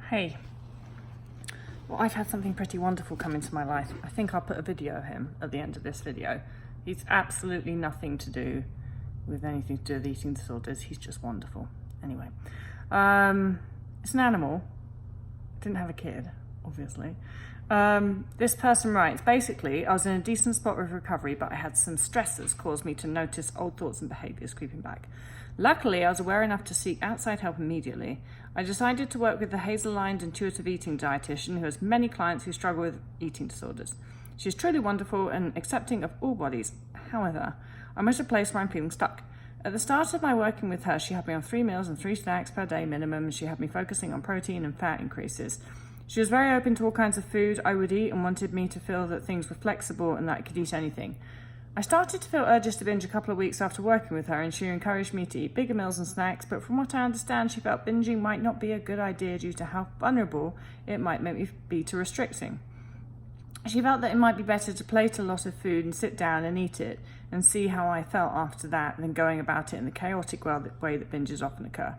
Hey, well, I've had something pretty wonderful come into my life. I think I'll put a video of him at the end of this video. He's absolutely nothing to do with anything to do with eating disorders. He's just wonderful. Anyway, it's an animal. Didn't have a kid, obviously. This person writes, basically, I was in a decent spot with recovery, but I had some stressors caused me to notice old thoughts and behaviours creeping back. Luckily, I was aware enough to seek outside help immediately. I decided to work with the Hazel-aligned intuitive eating dietitian who has many clients who struggle with eating disorders. She's truly wonderful and accepting of all bodies. However, I'm at a place where I'm feeling stuck. At the start of my working with her, she had me on 3 meals and 3 snacks per day minimum, and she had me focusing on protein and fat increases. She was very open to all kinds of food I would eat and wanted me to feel that things were flexible and that I could eat anything. I started to feel urges to binge a couple of weeks after working with her, and she encouraged me to eat bigger meals and snacks, but from what I understand, she felt binging might not be a good idea due to how vulnerable it might make me be to restricting. She felt that it might be better to plate a lot of food and sit down and eat it and see how I felt after that than going about it in the chaotic way that binges often occur.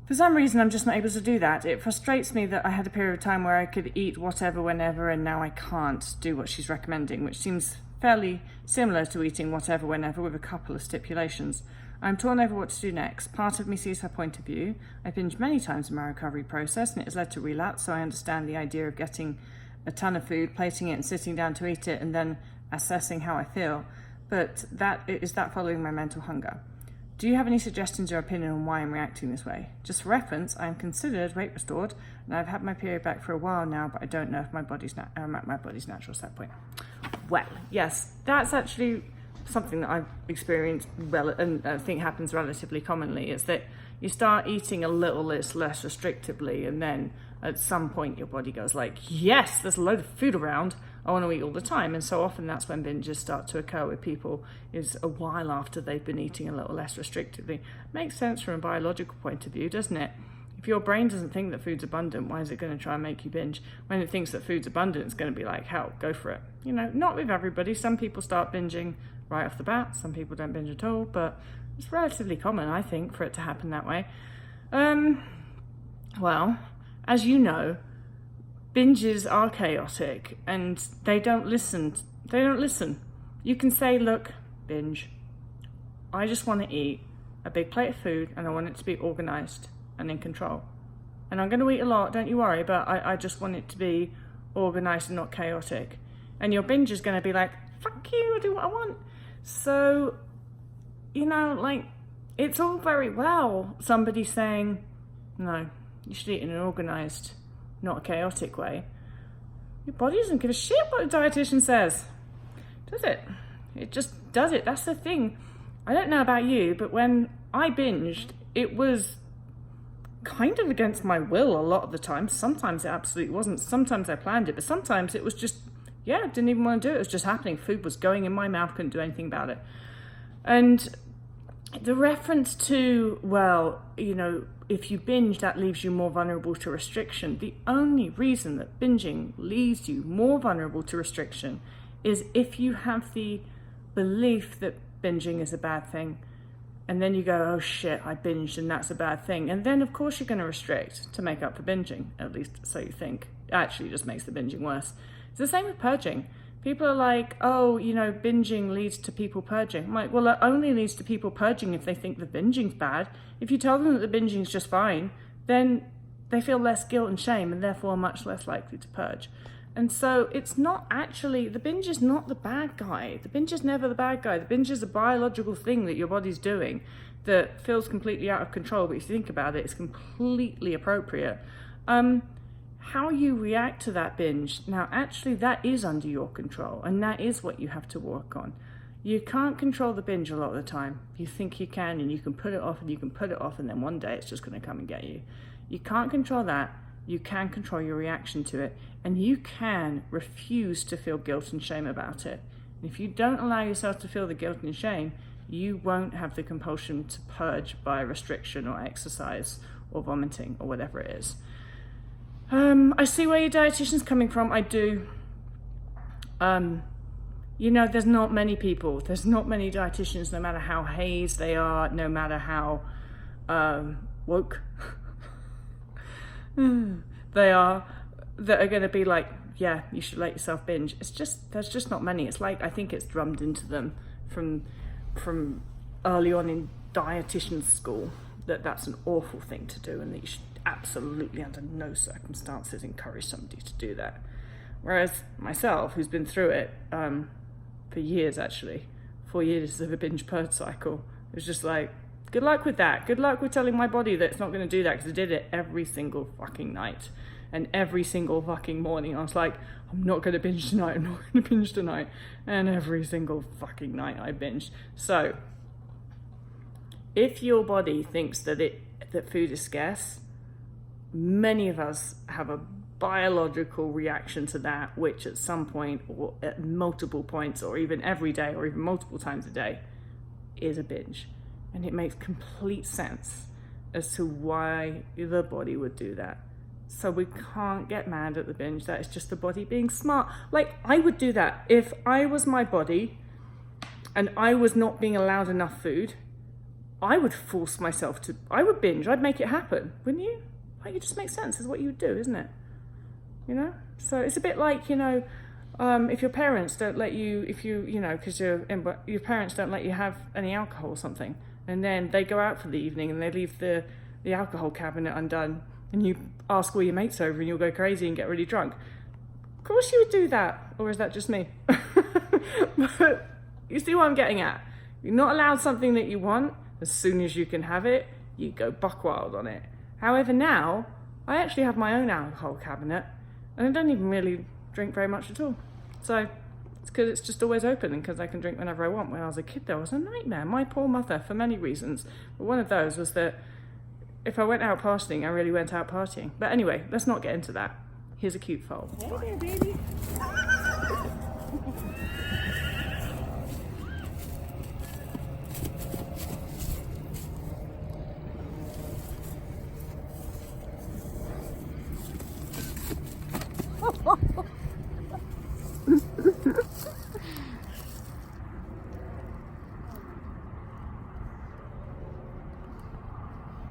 For some reason, I'm just not able to do that. It frustrates me that I had a period of time where I could eat whatever, whenever, and now I can't do what she's recommending, which seems fairly similar to eating whatever, whenever, with a couple of stipulations. I'm torn over what to do next. Part of me sees her point of view. I binged many times in my recovery process, and it has led to relapse, so I understand the idea of getting a ton of food, plating it and sitting down to eat it, and then assessing how I feel. But is that following my mental hunger? Do you have any suggestions or opinion on why I'm reacting this way? Just for reference, I am considered weight restored, and I've had my period back for a while now, but I don't know if I'm at my body's natural set point. Well, yes, that's actually something that I've experienced and I think happens relatively commonly, is that you start eating a little less restrictively, and then at some point your body goes like, yes, there's a load of food around, I want to eat all the time. And so often that's when binges start to occur with people, is a while after they've been eating a little less restrictively. Makes sense from a biological point of view, doesn't it? If your brain doesn't think that food's abundant, why is it going to try and make you binge? When it thinks that food's abundant, it's going to be like, hell, go for it. You know, not with everybody. Some people start binging right off the bat. Some people don't binge at all, but it's relatively common, I think, for it to happen that way. Well, as you know, binges are chaotic and they don't listen. You can say, look, binge, I just want to eat a big plate of food and I want it to be organized and in control. And I'm going to eat a lot, don't you worry, but I just want it to be organized and not chaotic. And your binge is going to be like, fuck you, I do what I want. So, you know, like, it's all very well somebody saying, no, you should eat in an organized, not a chaotic way. Your body doesn't give a shit what a dietitian says, does it? It just does it. That's the thing. I don't know about you, but when I binged, it was kind of against my will a lot of the time. Sometimes it absolutely wasn't. Sometimes I planned it, but sometimes it was just, I didn't even want to do it. It was just happening. Food was going in my mouth, couldn't do anything about it. And the reference to, well, you know, if you binge, that leaves you more vulnerable to restriction. The only reason that binging leaves you more vulnerable to restriction is if you have the belief that binging is a bad thing. And then you go, oh shit, I binged and that's a bad thing. And then of course you're going to restrict to make up for binging, at least so you think. It actually just makes the binging worse. It's the same with purging. People are like, oh, you know, binging leads to people purging. I'm like, well, it only leads to people purging if they think the binging's bad. If you tell them that the binging's just fine, then they feel less guilt and shame and therefore are much less likely to purge. And so it's not actually, the binge is not the bad guy. The binge is never the bad guy. The binge is a biological thing that your body's doing that feels completely out of control, but if you think about it, it's completely appropriate. How you react to that binge, now actually that is under your control, and that is what you have to work on. You can't control the binge a lot of the time. You think you can, and you can put it off, and you can put it off, and then one day it's just going to come and get you. You can't control that. You can control your reaction to it, and you can refuse to feel guilt and shame about it. And if you don't allow yourself to feel the guilt and shame, you won't have the compulsion to purge by restriction or exercise or vomiting or whatever it is. I see where your dietitian's coming from. I do. You know, there's not many dietitians, no matter how hazed they are, no matter how woke that are going to be like, yeah, you should let yourself binge. There's just not many. It's like, I think it's drummed into them from early on in dietitian school that that's an awful thing to do, and that you should absolutely under no circumstances encourage somebody to do that. Whereas myself, who's been through it for years, actually 4 years of a binge purge cycle, it was just like, good luck with that. Good luck with telling my body that it's not going to do that, because I did it every single fucking night. And every single fucking morning I was like, I'm not going to binge tonight, I'm not going to binge tonight. And every single fucking night I binged. So if your body thinks that food is scarce, many of us have a biological reaction to that, which at some point, or at multiple points, or even every day, or even multiple times a day, is a binge. And it makes complete sense as to why the body would do that. So we can't get mad at the binge. That is just the body being smart. Like, I would do that if I was my body and I was not being allowed enough food. I would force myself to, I would binge. I'd make it happen, wouldn't you? Like, it just makes sense. It's what you would do, isn't it? You know? So it's a bit like, you know, if your parents don't let you, because your parents don't let you have any alcohol or something, and then they go out for the evening and they leave the alcohol cabinet undone, and you ask all your mates over and you'll go crazy and get really drunk. Of course you would do that. Or is that just me? But you see what I'm getting at? You're not allowed something that you want. As soon as you can have it, you go buck wild on it. However, now I actually have my own alcohol cabinet, and I don't even really drink very much at all. So it's because it's just always open, and because I can drink whenever I want. When I was a kid, that was a nightmare. My poor mother, for many reasons. But one of those was that if I went out partying, I really went out partying. But anyway, let's not get into that. Here's a cute foal. Hey there, baby.